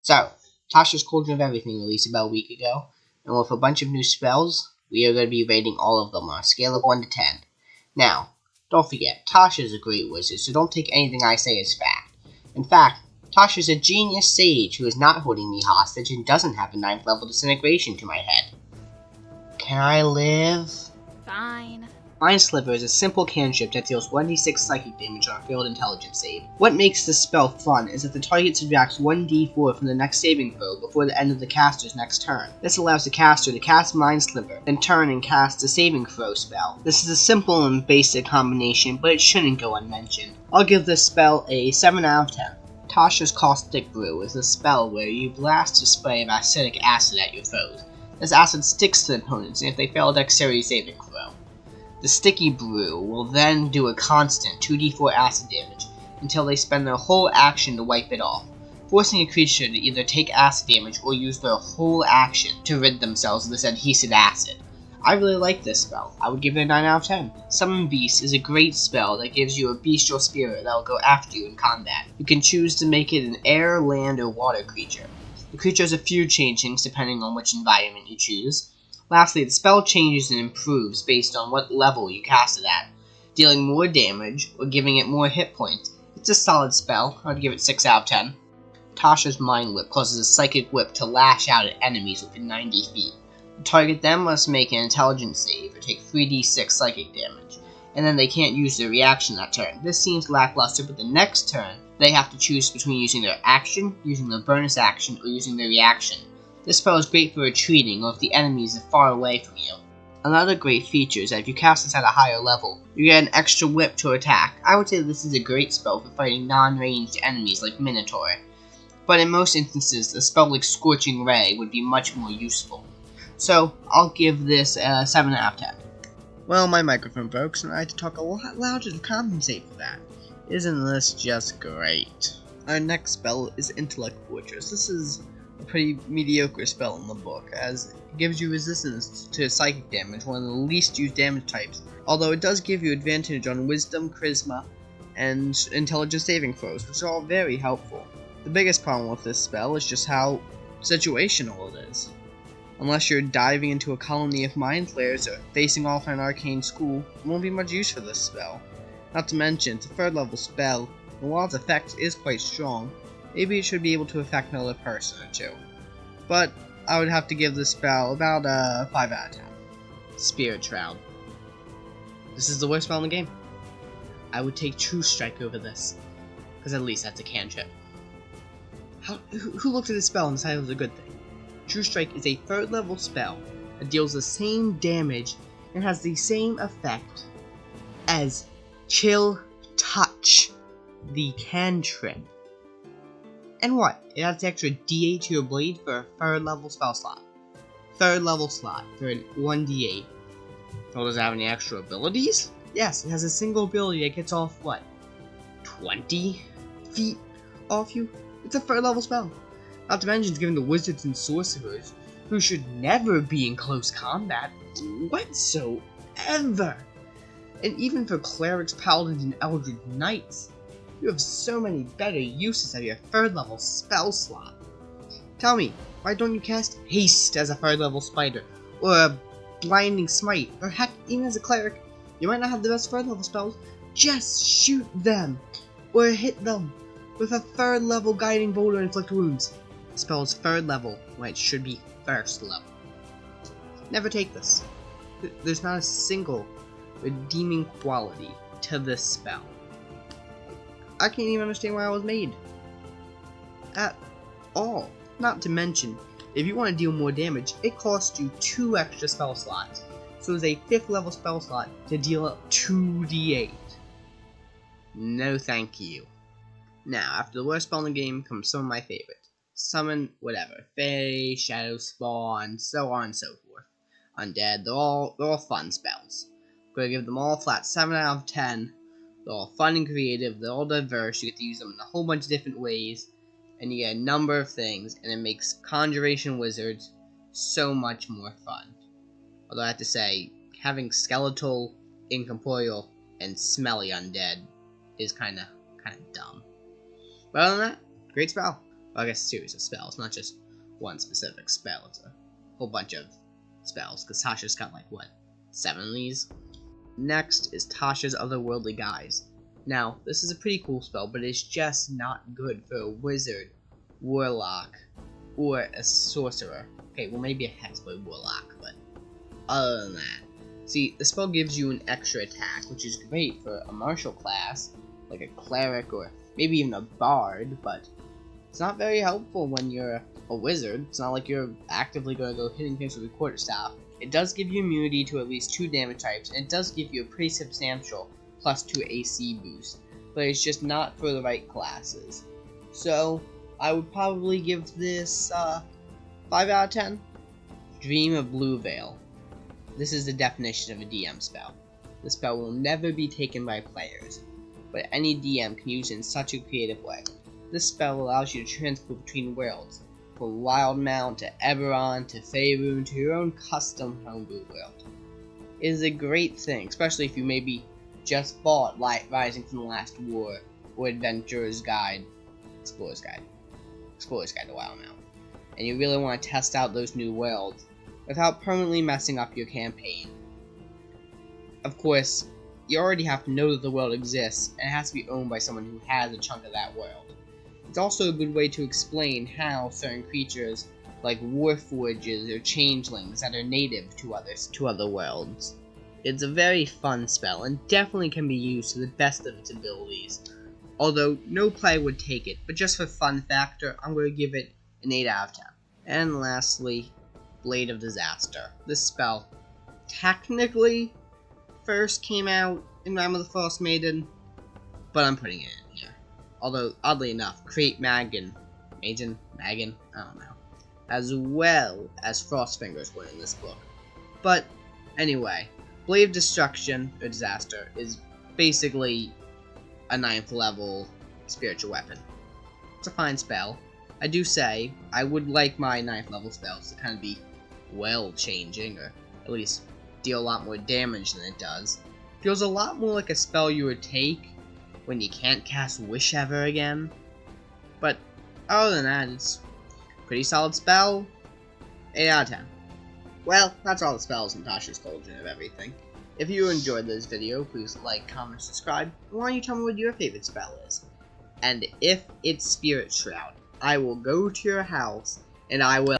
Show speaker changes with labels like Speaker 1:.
Speaker 1: So, Tasha's Cauldron of Everything released about a week ago, and with a bunch of new spells, we are going to be rating all of them on a scale of 1 to 10. Now, don't forget, Tasha is a great wizard, so don't take anything I say as fact. In fact, Tasha is a genius sage who is not holding me hostage and doesn't have a 9th level disintegration to my head. Can I live?
Speaker 2: Fine.
Speaker 1: Mind Sliver is a simple cantrip that deals 1d6 psychic damage on a failed intelligence save. What makes this spell fun is that the target subtracts 1d4 from the next saving throw before the end of the caster's next turn. This allows the caster to cast Mind Sliver, then turn and cast a saving throw spell. This is a simple and basic combination, but it shouldn't go unmentioned. I'll give this spell a 7 out of 10. Tasha's Caustic Brew is a spell where you blast a spray of acidic acid at your foes. This acid sticks to the opponents, and if they fail a dexterity saving throw, the sticky brew will then do a constant 2d4 acid damage until they spend their whole action to wipe it off, forcing a creature to either take acid damage or use their whole action to rid themselves of this adhesive acid. I really like this spell. I would give it a 9 out of 10. Summon Beast is a great spell that gives you a bestial spirit that will go after you in combat. You can choose to make it an air, land, or water creature. The creature has a few changings depending on which environment you choose. Lastly, the spell changes and improves based on what level you cast it at, dealing more damage or giving it more hit points. It's a solid spell. I'd give it 6 out of 10. Tasha's Mind Whip causes a psychic whip to lash out at enemies within 90 feet. The target then must make an intelligence save or take 3d6 psychic damage, and then they can't use their reaction that turn. This seems lackluster, but the next turn, they have to choose between using their action, using their bonus action, or using their reaction. This spell is great for retreating or if the enemies are far away from you. Another great feature is that if you cast this at a higher level, you get an extra whip to attack. I would say this is a great spell for fighting non-ranged enemies like Minotaur, but in most instances, a spell like Scorching Ray would be much more useful. So, I'll give this a 7 out of 10. Well, my microphone broke, so I had to talk a lot louder to compensate for that. Isn't this just great? Our next spell is Intellect Fortress. This is a pretty mediocre spell in the book, as it gives you resistance to psychic damage, one of the least used damage types, although it does give you advantage on wisdom, charisma, and intelligence saving throws, which are all very helpful. The biggest problem with this spell is just how situational it is. Unless you're diving into a colony of mind flayers or facing off an arcane school, there won't be much use for this spell. Not to mention, it's a 3rd level spell, and while its effect is quite strong, maybe it should be able to affect another person or two. But I would have to give this spell about a 5 out of 10. Spirit Shroud. This is the worst spell in the game. I would take True Strike over this, because at least that's a cantrip. Who looked at this spell and decided it was a good thing? True Strike is a 3rd level spell that deals the same damage and has the same effect as Chill Touch, the cantrip. And what? It adds the extra d8 to your blade for a 3rd level spell slot. 3rd level slot for an 1d8. So does it have any extra abilities? Yes, it has a single ability that gets off, what, 20 feet off you? It's a 3rd level spell. Not to mention it's given to wizards and sorcerers, who should never be in close combat whatsoever. And even for clerics, paladins, and eldritch knights, you have so many better uses of your 3rd level spell slot. Tell me, why don't you cast Haste as a 3rd level spider, or a Blinding Smite, or heck, even as a cleric, you might not have the best 3rd level spells, just shoot them, or hit them with a 3rd level Guiding Bolt or Inflict Wounds. The spell is 3rd level, when it should be 1st level. Never take this. There's not a single redeeming quality to this spell. I can't even understand why it was made. At all. Not to mention, if you want to deal more damage, it costs you 2 extra spell slots. So it's a 5th level spell slot to deal up 2d8. No thank you. Now, after the worst spell in the game comes some of my favorites. Summon whatever. Fae, Shadow Spawn, so on and so forth. Undead, they're all fun spells. I'm going to give them all a flat 7 out of 10. They're all fun and creative, they're all diverse, you get to use them in a whole bunch of different ways, and you get a number of things, and it makes Conjuration Wizards so much more fun. Although I have to say, having skeletal, incorporeal, and smelly undead is kinda dumb. But other than that, great spell. Well, I guess a series of spells, not just one specific spell. It's a whole bunch of spells, because Tasha's got like, what, 7 of these? Next is Tasha's Otherworldly Guise. Now, this is a pretty cool spell, but it's just not good for a wizard, warlock, or a sorcerer. Okay, well maybe a hexblade warlock, but other than that. See, the spell gives you an extra attack, which is great for a martial class, like a cleric or maybe even a bard, but it's not very helpful when you're a wizard. It's not like you're actively going to go hitting things with a quarterstaff. It does give you immunity to at least 2 damage types, and it does give you a pretty substantial +2 AC boost, but it's just not for the right classes. So, I would probably give this 5 out of 10. Dream of Blue Veil. This is the definition of a DM spell. The spell will never be taken by players, but any DM can use it in such a creative way. This spell allows you to transport between worlds, from Wildmount to Eberron to Faerun to your own custom homebrew world. It is a great thing, especially if you maybe just bought Rising from the Last War or Explorer's Guide to Wildmount, and you really want to test out those new worlds without permanently messing up your campaign. Of course, you already have to know that the world exists, and it has to be owned by someone who has a chunk of that world. It's also a good way to explain how certain creatures, like warforges or changelings, that are native to other worlds. It's a very fun spell, and definitely can be used to the best of its abilities. Although, no player would take it, but just for fun factor, I'm going to give it an 8 out of 10. And lastly, Blade of Disaster. This spell technically first came out in Rime of the Frost Maiden, but I'm putting it in here. Although, oddly enough, Create Magan, I don't know, as well as Frostfingers were in this book. But, anyway, Blade of Destruction, or Disaster, is basically a 9th level spiritual weapon. It's a fine spell. I do say, I would like my 9th level spells to kind of be well-changing, or at least deal a lot more damage than it does. Feels a lot more like a spell you would take when you can't cast Wish ever again. But other than that, it's a pretty solid spell. 8 out of 10. Well, that's all the spells in Tasha's Cauldron of Everything. If you enjoyed this video, please like, comment, subscribe, and why don't you tell me what your favorite spell is? And if it's Spirit Shroud, I will go to your house, and I will